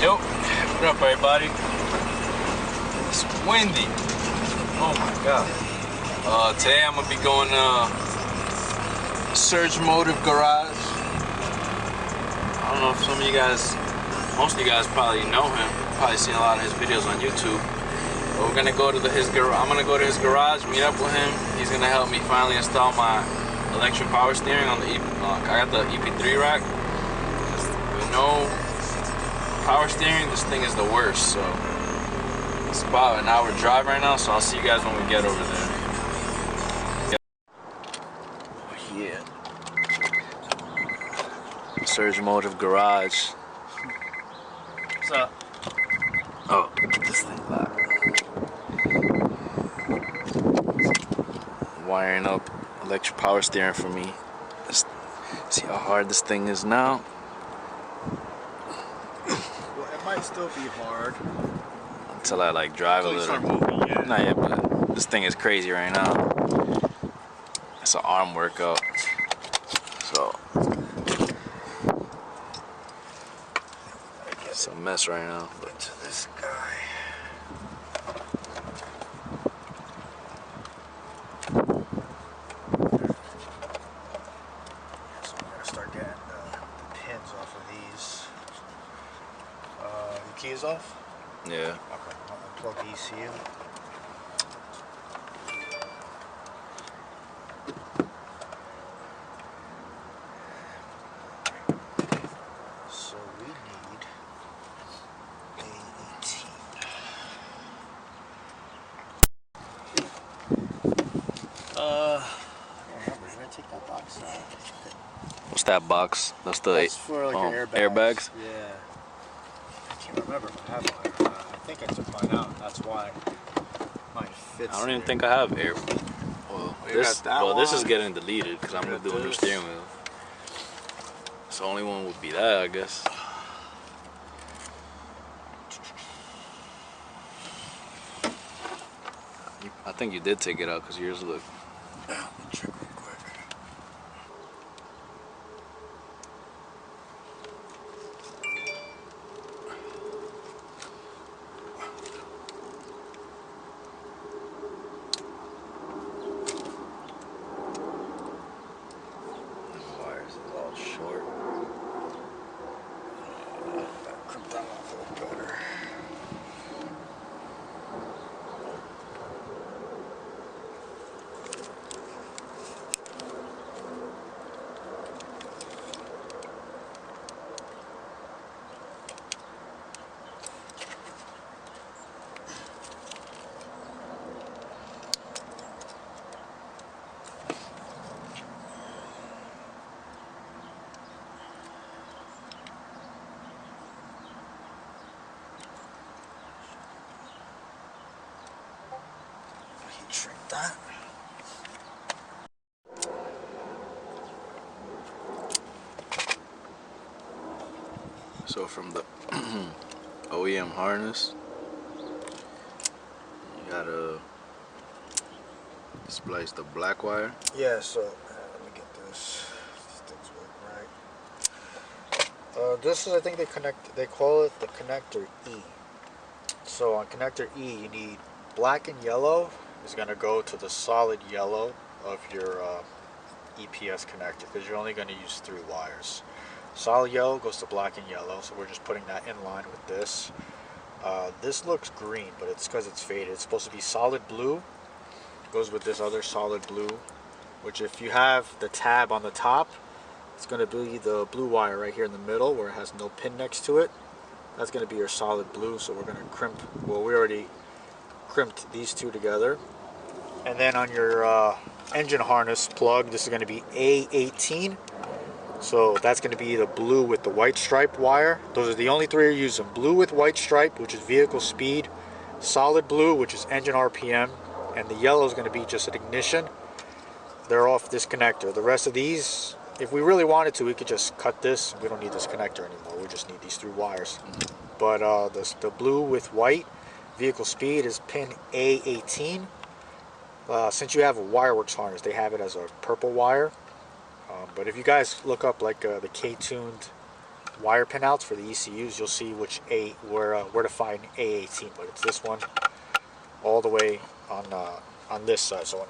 Yo, what up everybody? It's windy. Oh my god. Today I'm gonna be going to Surge Motive Garage. I don't know if some of you guys, most of you guys probably know him. Probably seen a lot of his videos on YouTube. But we're gonna go to his garage. I'm gonna go to his garage, meet up with him. He's gonna help me finally install my electric power steering on the I got the EP3 rack. With no power steering, this thing is the worst. So it's about an hour drive right now, so I'll see you guys when we get over there. Yeah. Surge Motive Garage. What's up? Oh, this thing locked. Wiring up electric power steering for me. Let's see how hard this thing is now. Well, it might still be hard Until I like drive a little. Start moving, yeah. Not yet, but this thing is crazy right now. It's an arm workout. So it's a mess right now. But to this guy. So I'm gonna start getting the pins off of these. The keys off? yeah. Okay, I'll unplug the ECU. So we need A18. I don't remember. Did I take that box out? What's that box? That's for like your airbags. Yeah. I can't remember if I have one. I think I took mine out. That's why mine fits. I don't even there. think I have air. Well, this is one. getting deleted because I'm gonna do a new steering wheel. So the only one would be that, I guess. I think you did take it out because yours look. Yeah, let me check real quick. Wires is all short. Crip that off a little better. Heat shrink that. So from the OEM harness, you gotta splice the black wire. Yeah, so let me get this. These things work right. This is, I think they call it the connector E. So on connector E, you need black and yellow is going to go to the solid yellow of your EPS connector because you're only going to use 3 wires. Solid yellow goes to black and yellow, so we're just putting that in line with this. This looks green, but it's because it's faded. It's supposed to be solid blue. Goes with this other solid blue, which if you have the tab on the top, it's going to be the blue wire right here in the middle where it has no pin next to it. That's going to be your solid blue, so we're going to crimp. Well, we already crimped these two together. And then on your engine harness plug, this is going to be A18. So that's going to be the blue with the white stripe wire. Those are the only 3 you're using. Blue with white stripe, which is vehicle speed. Solid blue, which is engine RPM. And the yellow is going to be just an ignition. They're off this connector. The rest of these, if we really wanted to, we could just cut this. We don't need this connector anymore. We just need these 3 wires. But the blue with white vehicle speed is pin A18. Since you have a Wireworks harness, they have it as a purple wire. But if you guys look up like the K-tuned wire pinouts for the ECUs, you'll see where to find A18, but it's this one all the way on this side. So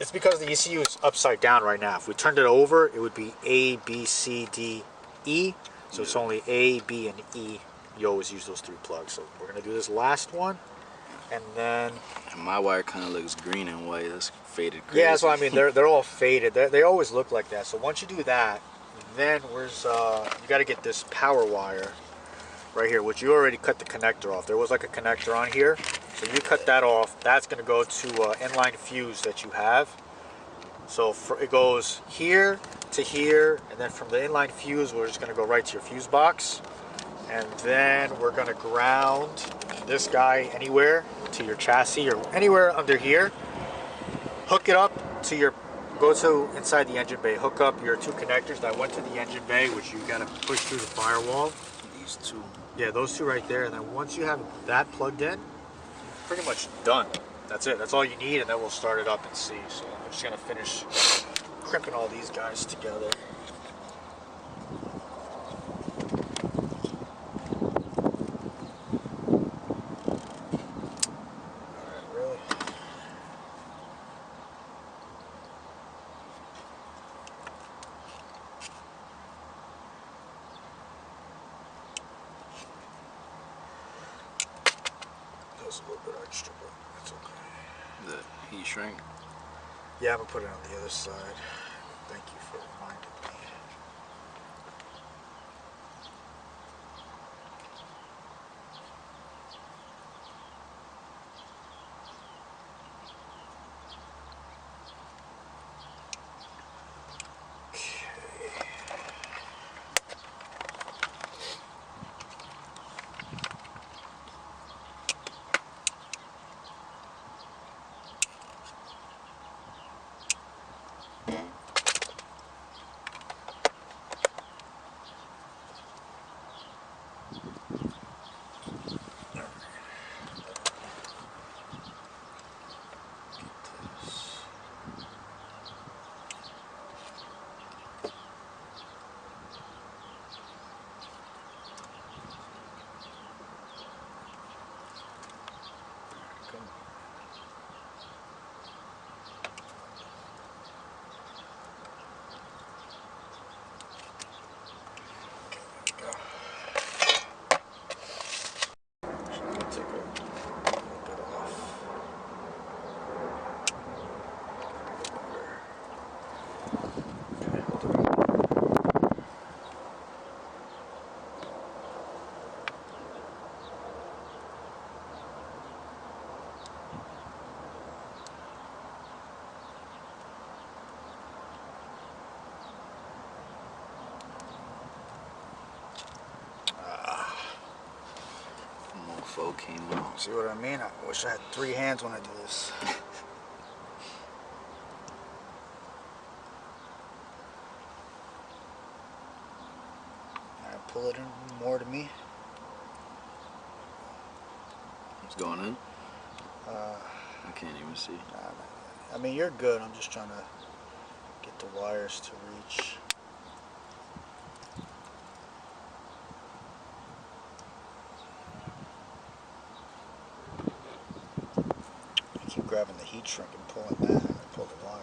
it's because the ECU is upside down right now. If we turned it over, it would be A, B, C, D, E. So it's only A, B, and E. You always use those 3 plugs. So we're gonna do this last one, and then. And my wire kind of looks green and white. That's faded crazy. Yeah, that's what I mean. They're all faded. They always look like that. So once you do that, then you got to get this power wire right here, which you already cut the connector off. There was like a connector on here, so you cut that off. That's going to go to inline fuse that you have. So it goes here to here, and then from the inline fuse, we're just going to go right to your fuse box, and then we're going to ground this guy anywhere to your chassis or anywhere under here. Hook it up to go to inside the engine bay, hook up your 2 connectors that went to the engine bay, which you gotta push through the firewall. These 2. Yeah, those 2 right there. And then once you have that plugged in, pretty much done. That's it. That's all you need, and then we'll start it up and see. So I'm just gonna finish crimping all these guys together. A little bit extra, but it's okay. The heat shrink. Yeah, I'm gonna put it on the other side. Thank you for reminding me. Mofo came out. See what I mean? I wish I had 3 hands when I do this. Alright, pull it in more to me. It's going in? I can't even see. I mean, you're good. I'm just trying to get the wires to reach. I keep grabbing the heat shrink and pulling that, and I pull the wire.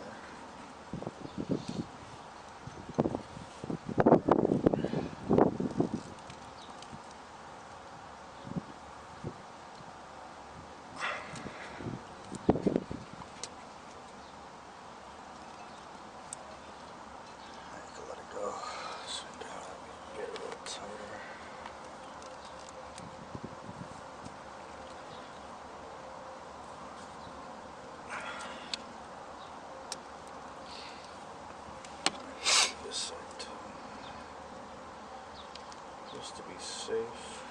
Just to be safe.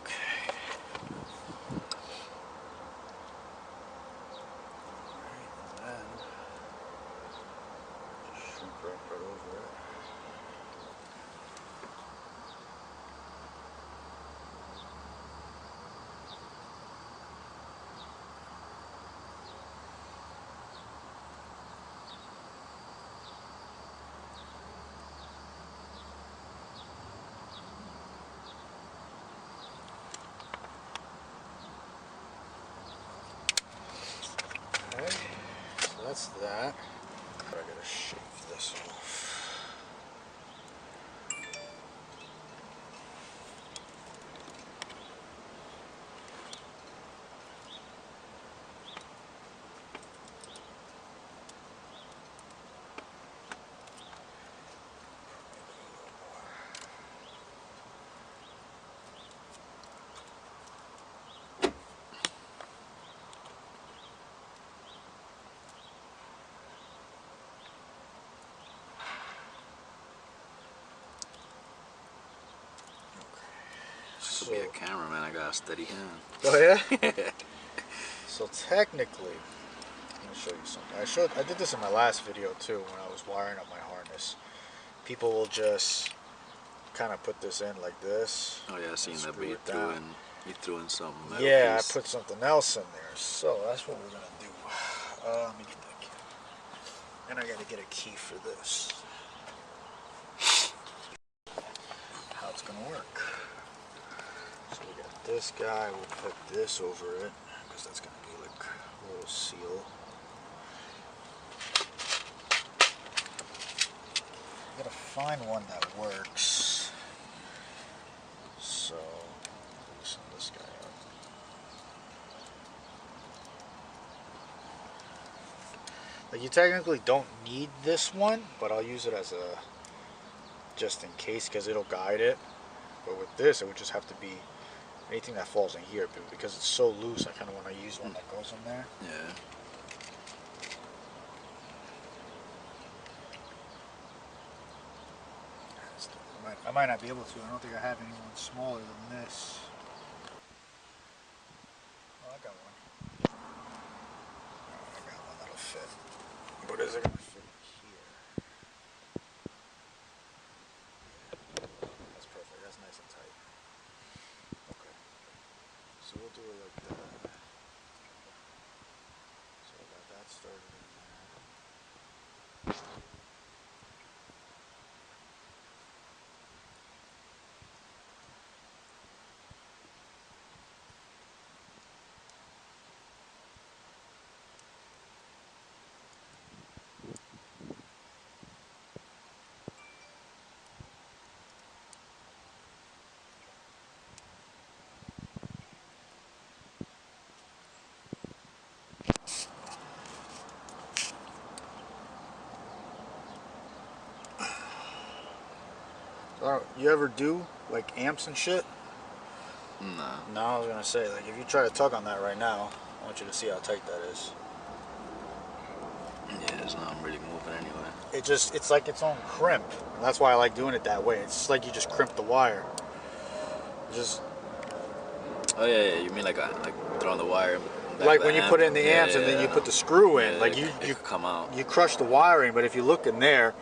Okay. Alright, and then just shrink right over it. that's that. I gotta shave this off. To be a cameraman, I got a steady hand. Oh yeah? So technically, I'm gonna show you something. I did this in my last video too when I was wiring up my harness. People will just kind of put this in like this. Oh yeah, I seen that, but you threw in something. Yeah, I put something else in there. So that's what we're gonna do. Let me get that key. And I gotta get a key for this. How it's gonna work. So we got this guy, we'll put this over it, because that's going to be like a little seal. I gotta find one that works. So, loosen this guy up. Like, you technically don't need this one, but I'll use it as a, just in case, because it'll guide it. But with this, it would just have to be anything that falls in here, but because it's so loose, I kind of want to use one that goes in there. Yeah. I might not be able to. I don't think I have anyone smaller than this. Oh, I got one. I got one that'll fit. But is it going to fit here? That's perfect. That's nice and tight. Okay. So we'll do it like that. So I got that started in there. You ever do like amps and shit? No. No, I was gonna say, like, if you try to tug on that right now, I want you to see how tight that is. Yeah, it's not really moving anyway. It's like its own crimp. And that's why I like doing it that way. It's like you just crimp the wire. Oh yeah, you mean like throwing the wire? Like when you put in the amps and then you put the screw in, like you come out. You crush the wiring, but if you look in there,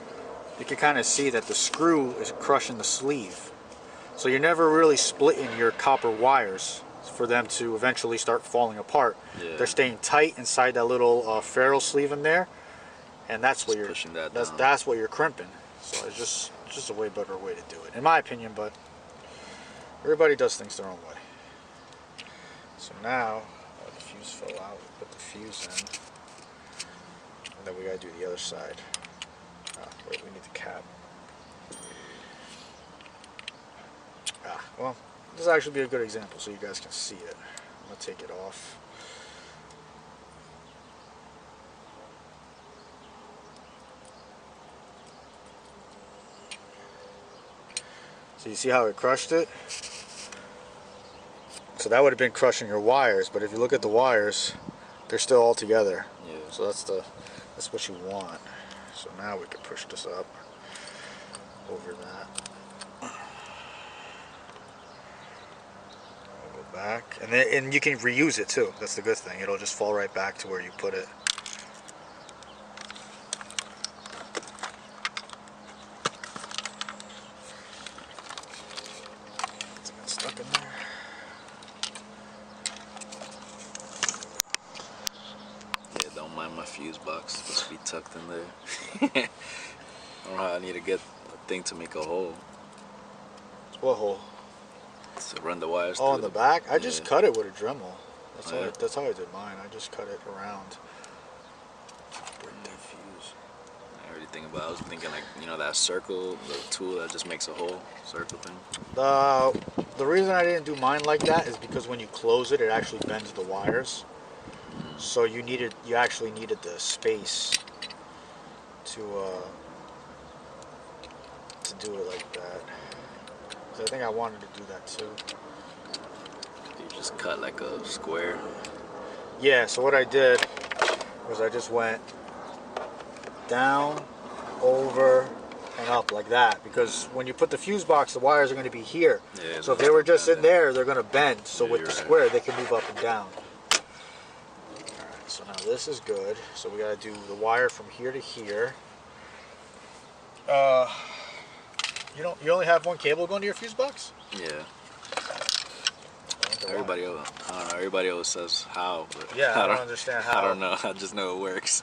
you can kind of see that the screw is crushing the sleeve. So you're never really splitting your copper wires for them to eventually start falling apart. Yeah. They're staying tight inside that little ferrule sleeve in there, and that's what you're pushing that down. That's what you're crimping. So it's just a way better way to do it, in my opinion. But everybody does things their own way. So now the fuse fell out. We put the fuse in, and then we gotta do the other side. Wait, we need the cap. Well, this will actually be a good example so you guys can see it. I'm going to take it off. So you see how it crushed it? So that would have been crushing your wires, but if you look at the wires, they're still all together. Yeah. So that's what you want. So now we can push this up over that. We'll go back, and you can reuse it too. That's the good thing. It'll just fall right back to where you put it. It's got stuck in there. Yeah, don't mind my fuse box. It's supposed to be tucked in there. I don't know how I need to get a thing to make a hole. What hole? To run the wires through. Oh, in the back? I just cut it with a Dremel. Yeah. That's how I did mine. I just cut it around. Bring anything about. I was thinking like, you know, that circle, the tool that just makes a whole circle thing. The reason I didn't do mine like that is because when you close it, it actually bends the wires. So you actually needed the space to do it like that. So I think I wanted to do that too. You just cut like a square. Yeah, so what I did was I just went down, over, and up like that, because when you put the fuse box, the wires are going to be here. Yeah, so if they were just in there, they're going to bend. So with the square, they can move up and down. Alright, so now this is good. So we got to do the wire from here to here. You only have one cable going to your fuse box? Yeah. Everybody else, I don't know, everybody else says how, but yeah, I don't understand how. I don't know, I just know it works.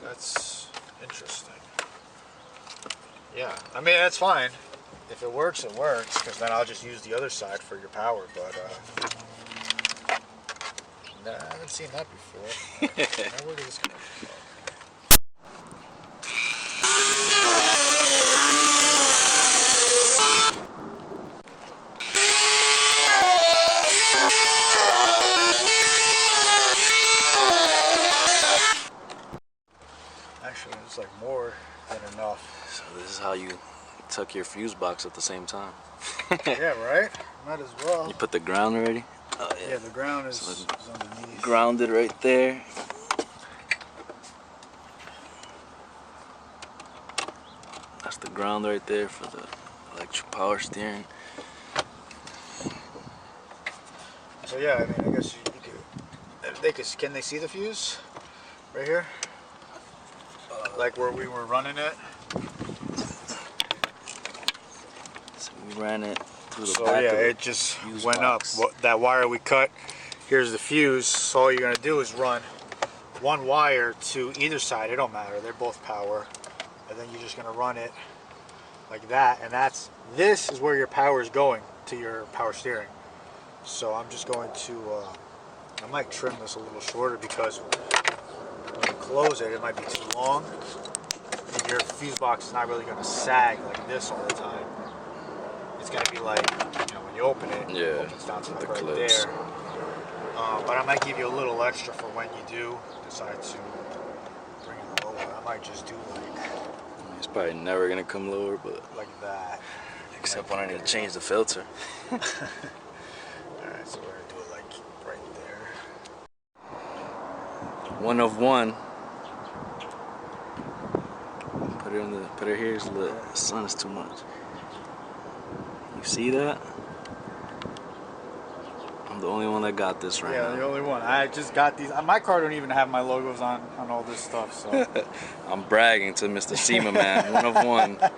That's interesting. Yeah, I mean, that's fine. If it works, it works, because then I'll just use the other side for your power, but nah, I haven't seen that before. Now, where did this come from? Actually, it's like more than enough. So this is how you tuck your fuse box at the same time. Yeah, right? Might as well. You put the ground already? Oh, Yeah, the ground is underneath. Grounded right there. That's the ground right there for the electric power steering. So yeah, I mean, I guess you could. Can they see the fuse right here? Like where we were running it. So we ran it through the So back yeah, of the it just fuse went box. up. That wire we cut, here's the fuse. So all you're gonna do is run one wire to either side. It don't matter. They're both power. And then you're just gonna run it like that. And this is where your power is going to your power steering. So I'm just going to, I might trim this a little shorter because when you close it, it might be too long. And your fuse box is not really going to sag like this all the time. It's going to be like, you know, when you open it, it opens down to the right clips. there. But I might give you a little extra for when you do decide to bring it lower. I might just do It's probably never going to come lower, but like that. except when I need to change the filter. Alright, so we're going to do it like right there. One of one. Put it here. The sun is too much. You see that? I'm the only one that got this right now. Yeah, the only one. I just got these. My car don't even have my logos on all this stuff, so. I'm bragging to Mr. SEMA man. One of one. So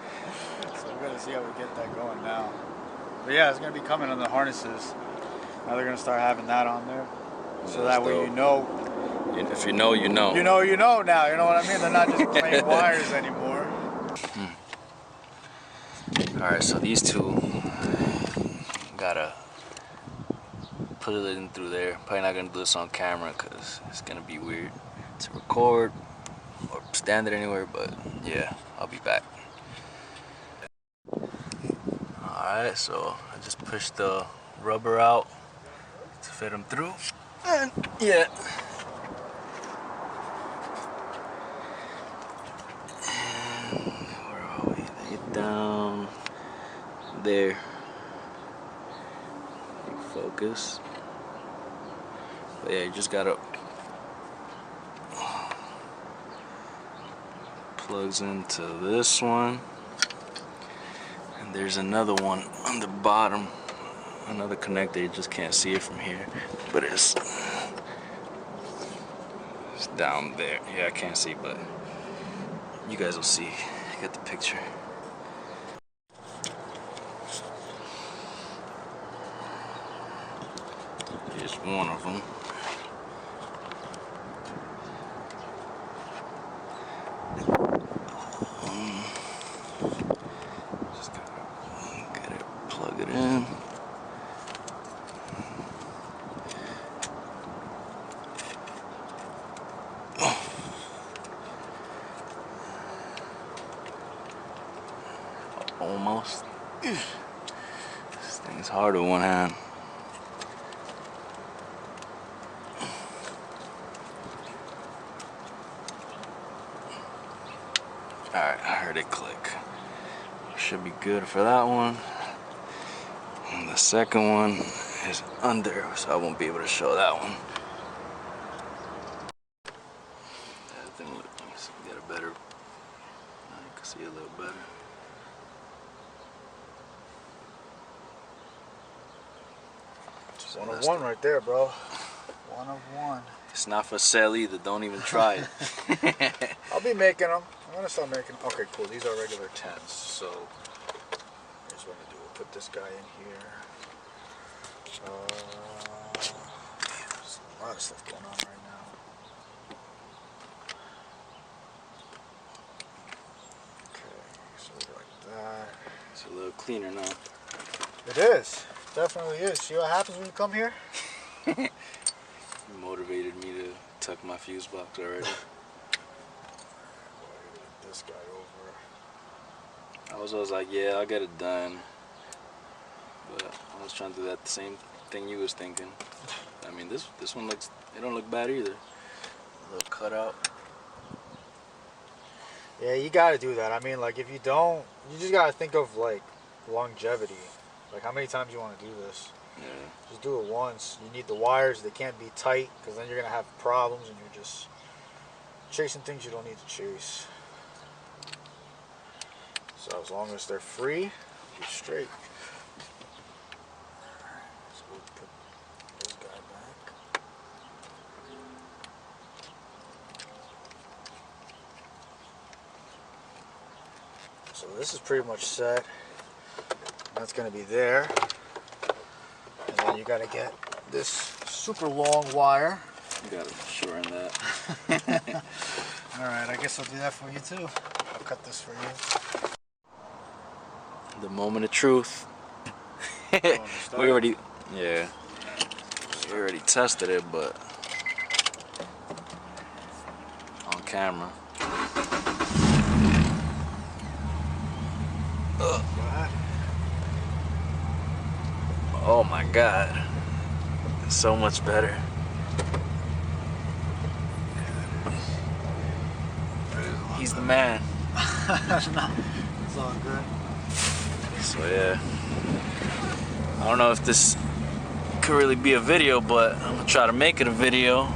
we're gonna see how we get that going now. But yeah, it's gonna be coming on the harnesses. Now they're gonna start having that on there, so that way you know. If you know, you know. You know now. You know what I mean? They're not just plain wires anymore. All right, so these two gotta put it in through there. Probably not gonna do this on camera because it's gonna be weird to record or stand it anywhere. But yeah, I'll be back. Alright, so I just pushed the rubber out to fit them through. And yeah. And where are we? Get down there. Focus. But yeah, you just gotta plugs into this one. There's another one on the bottom, another connector. You just can't see it from here, but it's down there. Yeah, I can't see, but you guys will see. Get the picture. Here's one of them. It in. Almost. This thing's hard with one hand. Alright, I heard it click. Should be good for that one. And the second one is under, so I won't be able to show that one. That thing look, let me see, get a better. You can see a little better. So 1 of 1 right there, bro. 1 of 1. It's not for sale either. Don't even try it. I'll be making them. I'm gonna start making. Okay, cool. These are regular 10s. So here's what I'm gonna do. We'll put this guy in here. There's a lot of stuff going on right now. Okay, so like that. It's a little cleaner now. It is. Definitely is. See what happens when you come here? You motivated me to tuck my fuse box already. This guy over. I was always like, yeah, I'll get it done. But I was trying to do that the same thing you was thinking. I mean, this one looks, it don't look bad either. A little cutout. Yeah, you gotta do that. I mean, like, if you don't, you just gotta think of, like, longevity. Like, how many times you want to do this? Yeah. Just do it once. You need the wires. They can't be tight, because then you're gonna have problems, and you're just chasing things you don't need to chase. So as long as they're free, you're straight. So we'll put this guy back. So this is pretty much set. That's going to be there. And then you got to get this super long wire. You gotta shorten that. Alright, I guess I'll do that for you too. I'll cut this for you. The moment of truth. Oh, We already tested it, but on camera. Oh my God, so much better. He's the man. It's all good. So yeah, I don't know if this could really be a video, but I'm gonna try to make it a video.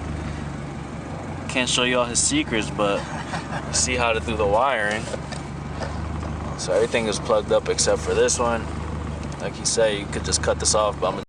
Can't show you all his secrets, but see how to do the wiring. So everything is plugged up except for this one. Like he said, you could just cut this off, but I'm gonna